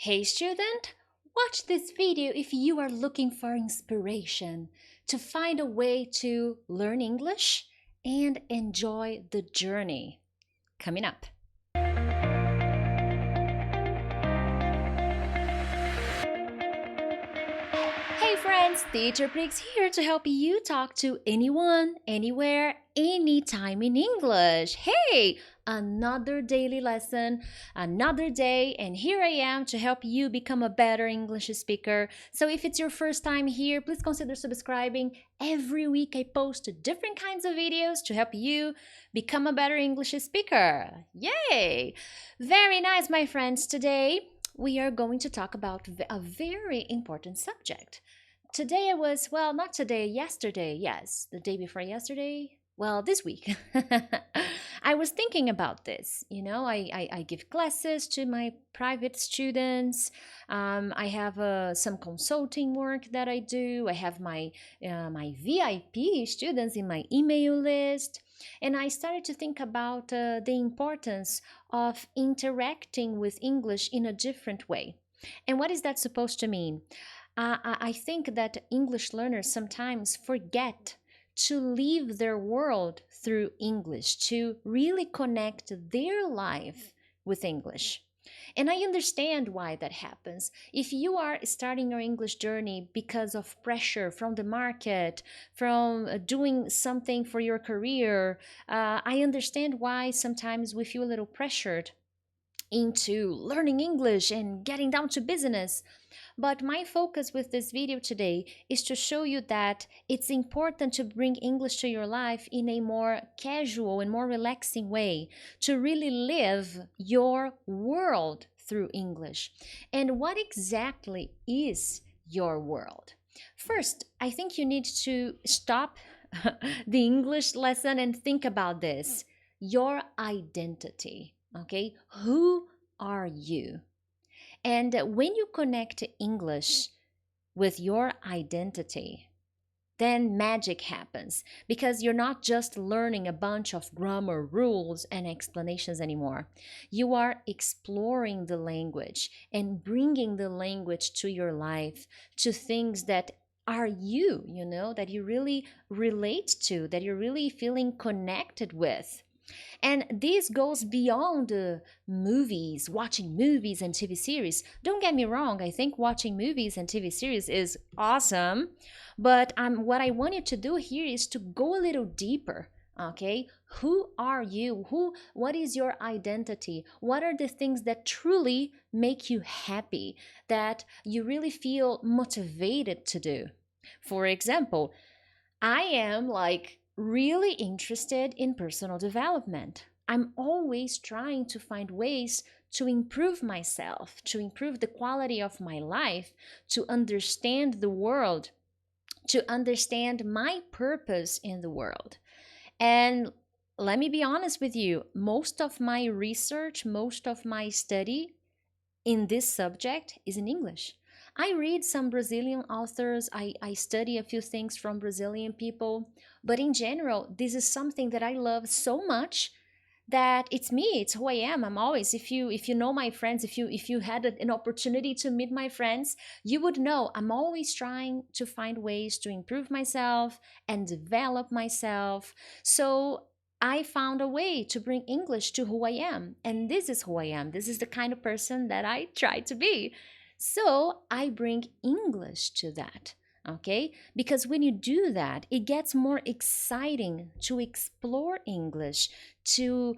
Hey student, watch this video if you are looking for inspiration to find a way to learn English and enjoy the journey. Coming up. Hey friends, Teacher Prix here to help you talk to anyone, anywhere, anytime in English. Hey, another daily lesson, another day, and here I am to help you become a better English speaker. So if it's your first time here, please consider subscribing. Every week I post different kinds of videos to help you become a better English speaker. Yay! Very nice, my friends. Today we are going to talk about a very important subject. Today not today, yesterday, yes, the day before yesterday, this week. I was thinking about this. I give classes to my private students. I have some consulting work that I do. I have my VIP students in my email list. And I started to think about the importance of interacting with English in a different way. And what is that supposed to mean? I think that English learners sometimes forget to live their world through English, to really connect their life with English. And I understand why that happens. If you are starting your English journey because of pressure from the market, from doing something for your career, I understand why sometimes we feel a little pressured into learning English and getting down to business. But my focus with this video today is to show you that it's important to bring English to your life in a more casual and more relaxing way, to really live your world through English. And what exactly is your world? First, I think you need to stop the English lesson and think about this. Your identity, okay? Who are you? And when you connect English with your identity, then magic happens because you're not just learning a bunch of grammar rules and explanations anymore. You are exploring the language and bringing the language to your life, to things that are you, that you really relate to, that you're really feeling connected with. And this goes beyond movies, watching movies and TV series. Don't get me wrong, I think watching movies and TV series is awesome. But what I want you to do here is to go a little deeper. Okay, who are you? What is your identity? What are the things that truly make you happy, that you really feel motivated to do? For example, I am really interested in personal development. I'm always trying to find ways to improve myself, to improve the quality of my life, to understand the world, to understand my purpose in the world. And let me be honest with you, most of my research, most of my study in this subject is in English. I read some Brazilian authors, I study a few things from Brazilian people, but in general, this is something that I love so much that it's me, it's who I am. I'm always, if you know my friends, if you had an opportunity to meet my friends, you would know I'm always trying to find ways to improve myself and develop myself. So I found a way to bring English to who I am. And this is who I am. This is the kind of person that I try to be. So I bring English to that. Okay? Because when you do that, it gets more exciting to explore English, to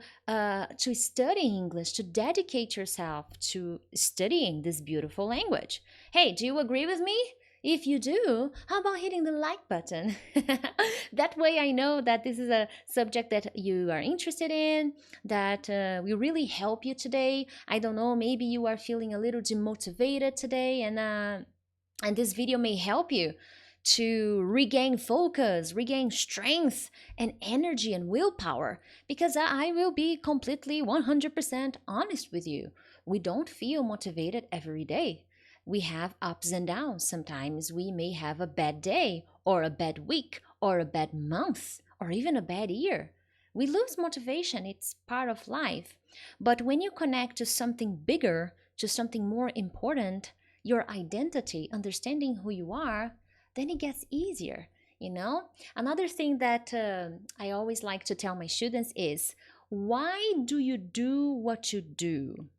study English, to dedicate yourself to studying this beautiful language. Hey, do you agree with me? If you do, how about hitting the like button? That way I know that this is a subject that you are interested in, that will really help you today. I don't know, maybe you are feeling a little demotivated today, and this video may help you to regain focus, regain strength and energy and willpower, because I will be completely 100% honest with you. We don't feel motivated every day. We have ups and downs. Sometimes we may have a bad day or a bad week or a bad month or even a bad year. We lose motivation. It's part of life. But when you connect to something bigger, to something more important, your identity, understanding who you are, then it gets easier, you know? Another thing that I always like to tell my students is, why do you do what you do?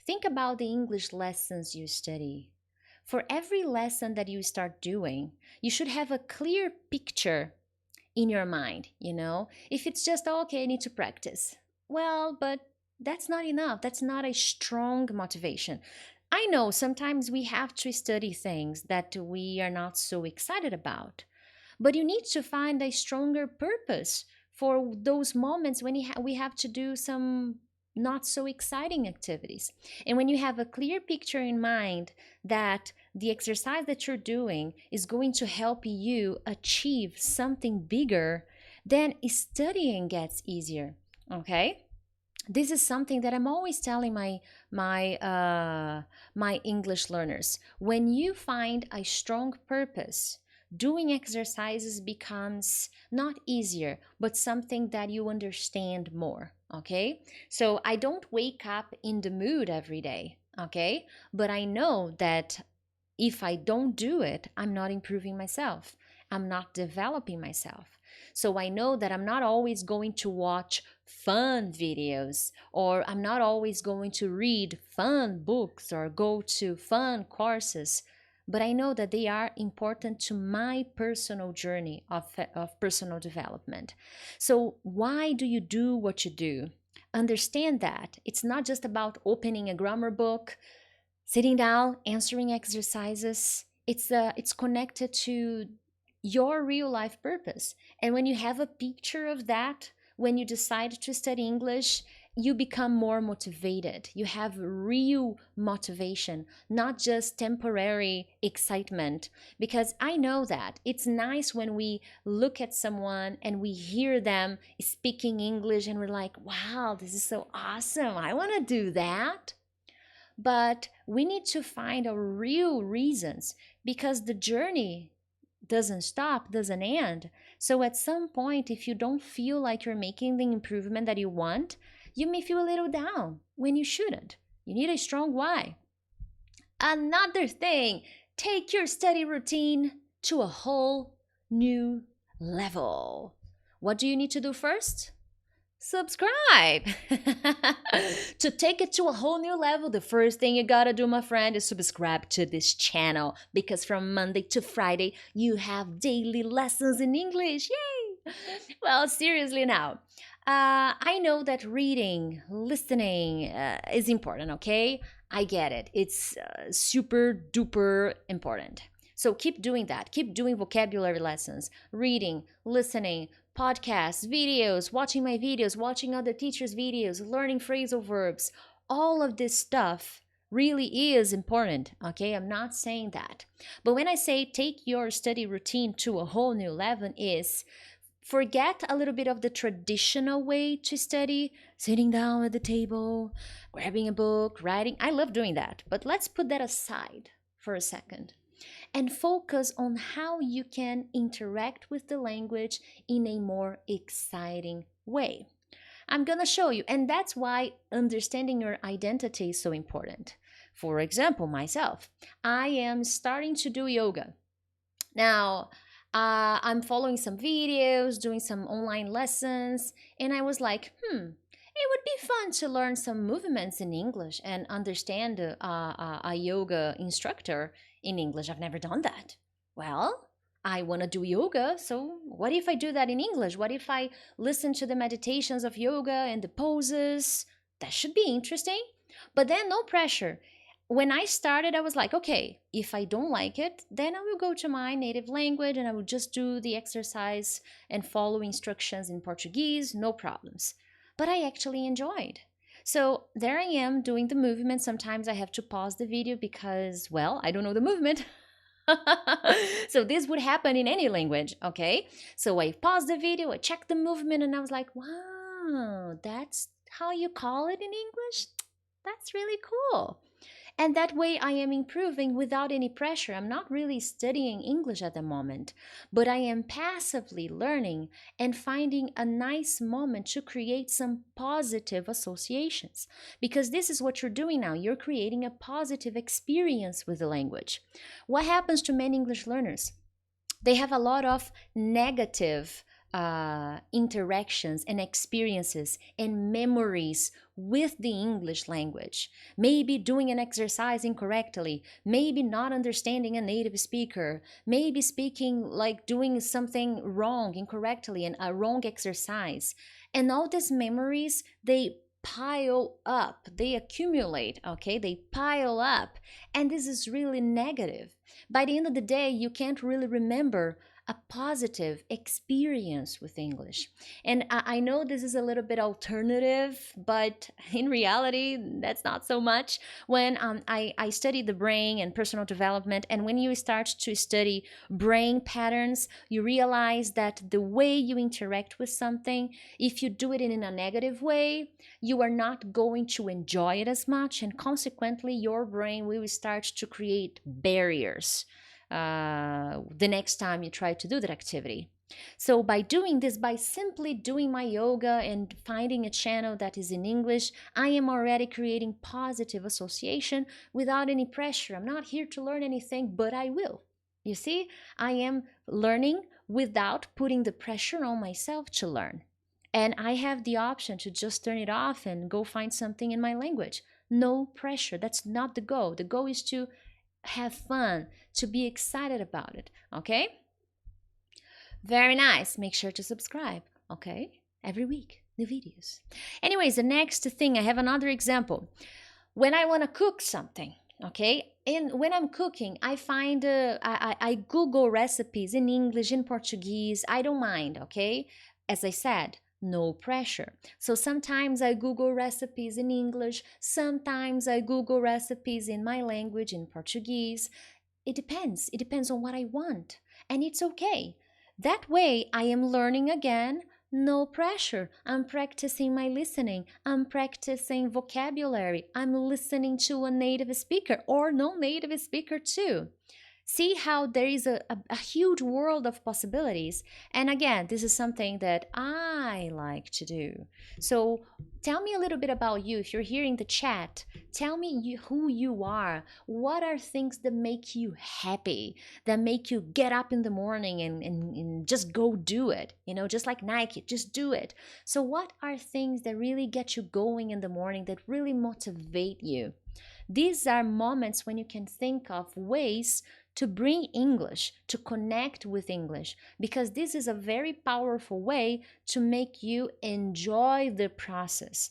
Think about the English lessons you study. For every lesson that you start doing, you should have a clear picture in your mind, you know? If it's just, oh, okay, I need to practice. Well, but that's not enough. That's not a strong motivation. I know sometimes we have to study things that we are not so excited about, but you need to find a stronger purpose for those moments when we have to do some not so exciting activities. And when you have a clear picture in mind that the exercise that you're doing is going to help you achieve something bigger, then studying gets easier. Okay? This is something that I'm always telling my English learners. When you find a strong purpose, doing exercises becomes not easier, but something that you understand more. Okay, so I don't wake up in the mood every day. Okay, but I know that if I don't do it, I'm not improving myself. I'm not developing myself. So I know that I'm not always going to watch fun videos, or I'm not always going to read fun books or go to fun courses, but I know that they are important to my personal journey of personal development. So why do you do what you do? Understand that it's not just about opening a grammar book, sitting down, answering exercises. It's connected to your real life purpose. And when you have a picture of that, when you decide to study English, you become more motivated. You have real motivation, not just temporary excitement. Because I know that it's nice when we look at someone and we hear them speaking English and we're like, wow, this is so awesome. I want to do that. But we need to find our real reasons, because the journey doesn't stop, doesn't end. So at some point, if you don't feel like you're making the improvement that you want, you may feel a little down when you shouldn't. You need a strong why. Another thing, take your study routine to a whole new level. What do you need to do first? Subscribe. To take it to a whole new level, the first thing you gotta do, my friend, is subscribe to this channel, because from Monday to Friday you have daily lessons in English. Yay! Well, seriously now, I know that reading, listening is important, okay? I get it. It's super duper important. So keep doing that. Keep doing vocabulary lessons, reading, listening, podcasts, videos, watching my videos, watching other teachers' videos, learning phrasal verbs. All of this stuff really is important, okay? I'm not saying that. But when I say take your study routine to a whole new level, is forget a little bit of the traditional way to study, sitting down at the table, grabbing a book, writing. I love doing that, but let's put that aside for a second and focus on how you can interact with the language in a more exciting way. I'm gonna show you, and that's why understanding your identity is so important. For example, myself, I am starting to do yoga. Now, I'm following some videos, doing some online lessons, and I was like, it would be fun to learn some movements in English and understand a yoga instructor in English. I've never done that. Well, I want to do yoga, so what if I do that in English? What if I listen to the meditations of yoga and the poses? That should be interesting. But then, no pressure. When I started, I was like, okay, if I don't like it, then I will go to my native language and I will just do the exercise and follow instructions in Portuguese, no problems. But I actually enjoyed. So there I am doing the movement. Sometimes I have to pause the video because, well, I don't know the movement. So this would happen in any language, okay? So I paused the video, I checked the movement, and I was like, wow, that's how you call it in English? That's really cool. And that way I am improving without any pressure. I'm not really studying English at the moment, but I am passively learning and finding a nice moment to create some positive associations. Because this is what you're doing now. You're creating a positive experience with the language. What happens to many English learners? They have a lot of negative interactions and experiences and memories with the English language. Maybe doing an exercise incorrectly, maybe not understanding a native speaker, maybe speaking like doing something wrong incorrectly and a wrong exercise. And all these memories, they pile up, they accumulate, okay? They pile up. And this is really negative. By the end of the day, you can't really remember a positive experience with English. And I know this is a little bit alternative, but in reality, that's not so much. When I studied the brain and personal development, and when you start to study brain patterns, you realize that the way you interact with something, if you do it in a negative way, you are not going to enjoy it as much, and consequently, your brain will start to create barriers the next time you try to do that activity. So by doing this, by simply doing my yoga and finding a channel that is in English, I am already creating positive association without any pressure. I'm not here to learn anything, but I will. You see, I am learning without putting the pressure on myself to learn. And I have the option to just turn it off and go find something in my language. No pressure. That's not the goal. The goal is to have fun, to be excited about it, okay? Very nice. Make sure to subscribe, okay? Every week, new videos. Anyways, the next thing, I have another example. When I want to cook something, okay? And when I'm cooking, I find, I Google recipes in English, in Portuguese. I don't mind, okay? As I said, no pressure. So sometimes I Google recipes in English, sometimes I Google recipes in my language, in Portuguese. It depends. It depends on what I want. And it's okay. That way I am learning again, no pressure. I'm practicing my listening. I'm practicing vocabulary. I'm listening to a native speaker or non-native speaker too. See how there is a huge world of possibilities. And again, this is something that I like to do. So tell me a little bit about you. If you're here in the chat, tell me who you are. What are things that make you happy, that make you get up in the morning and just go do it? You know, just like Nike, just do it. So what are things that really get you going in the morning, that really motivate you? These are moments when you can think of ways to bring English, to connect with English, because this is a very powerful way to make you enjoy the process.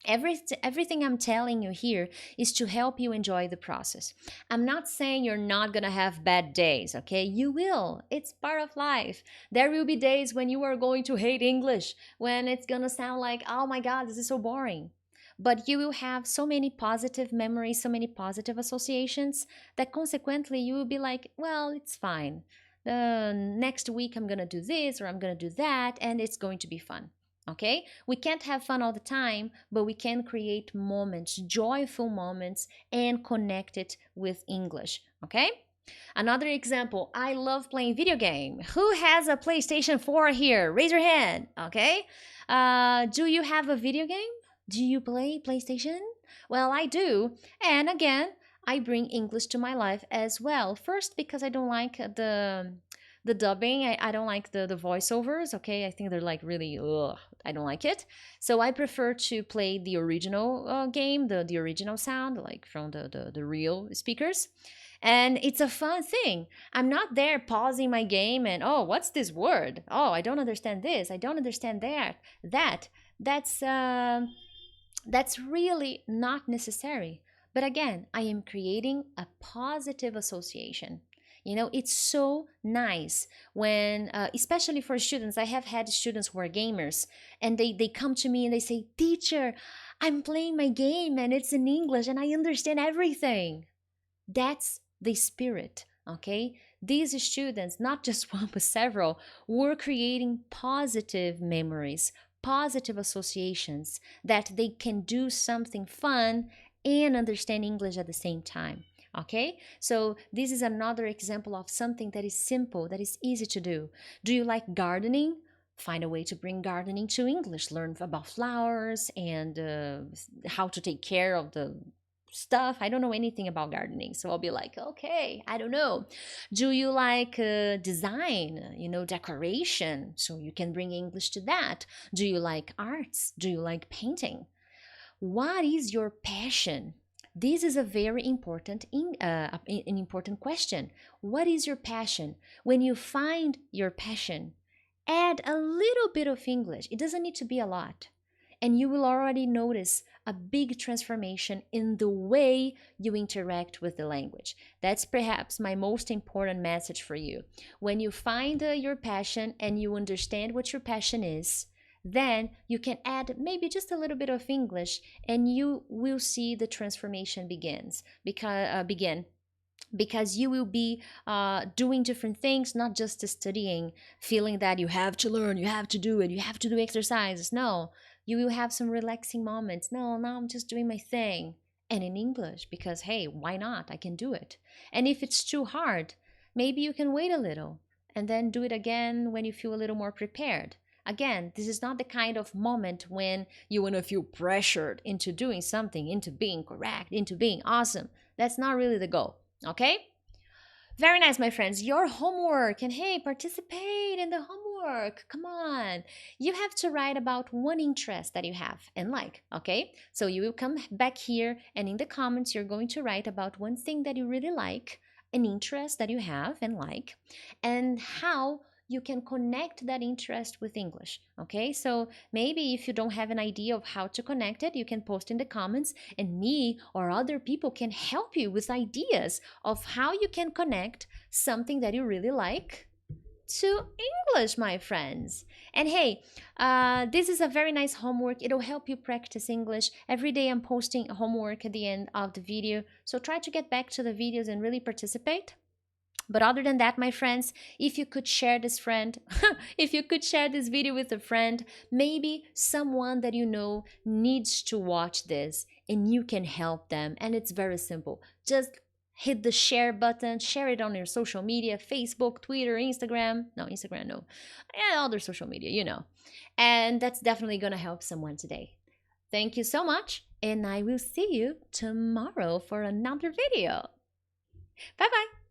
Everything I'm telling you here is to help you enjoy the process. I'm not saying you're not gonna have bad days, okay? You will. It's part of life. There will be days when you are going to hate English, when it's gonna sound like, oh my God, this is so boring. But you will have so many positive memories, so many positive associations, that consequently you will be like, well, it's fine. The next week I'm gonna do this or I'm gonna do that, and it's going to be fun. Okay? We can't have fun all the time, but we can create moments, joyful moments, and connect it with English. Okay? Another example, I love playing video game. Who has a PlayStation 4 here? Raise your hand. Okay? Do you have a video game? Do you play PlayStation? Well, I do. And again, I bring English to my life as well. First, because I don't like the dubbing. I don't like the voiceovers, okay? I think they're like really, ugh, I don't like it. So I prefer to play the original game, the original sound, like from the real speakers. And it's a fun thing. I'm not there pausing my game and, oh, what's this word? Oh, I don't understand this. I don't understand that. That's really not necessary. But again, I am creating a positive association. You know, it's so nice when, especially for students, I have had students who are gamers, and they come to me and they say, teacher, I'm playing my game and it's in English and I understand everything. That's the spirit, okay? These students, not just one but several, were creating positive memories, positive associations, that they can do something fun and understand English at the same time. Okay, so this is another example of something that is simple, that is easy to do. Do you like gardening? Find a way to bring gardening to English. Learn about flowers and how to take care of the stuff. I don't know anything about gardening, so I'll be like, okay, I don't know. Do you like design, decoration? So you can bring English to that. Do you like arts? Do you like painting? What is your passion? This is a very an important question. What is your passion? When you find your passion, add a little bit of English. It doesn't need to be a lot. And you will already notice a big transformation in the way you interact with the language. That's perhaps my most important message for you. When you find your passion and you understand what your passion is, then you can add maybe just a little bit of English and you will see the transformation begin because you will be doing different things, not just studying, feeling that you have to learn, you have to do it, you have to do exercises. No, you will have some relaxing moments. No, now I'm just doing my thing. And in English, because hey, why not? I can do it. And if it's too hard, maybe you can wait a little and then do it again when you feel a little more prepared. Again, this is not the kind of moment when you want to feel pressured into doing something, into being correct, into being awesome. That's not really the goal. Okay? Very nice, my friends. Your homework. And hey, participate in the homework. Come on. You have to write about one interest that you have and like. Okay? So you will come back here and in the comments, you're going to write about one thing that you really like, an interest that you have and like, and how you can connect that interest with English. Okay, so maybe if you don't have an idea of how to connect it, you can post in the comments and me or other people can help you with ideas of how you can connect something that you really like to English, my friends. And hey, this is a very nice homework. It'll help you practice English. Every day I'm posting homework at the end of the video, so try to get back to the videos and really participate. But other than that, my friends, if you could share this friend, if you could share this video with a friend, maybe someone that you know needs to watch this and you can help them. And it's very simple. Just hit the share button, share it on your social media, Facebook, Twitter, Instagram. No, Instagram, no. And other social media, you know. And that's definitely going to help someone today. Thank you so much. And I will see you tomorrow for another video. Bye-bye.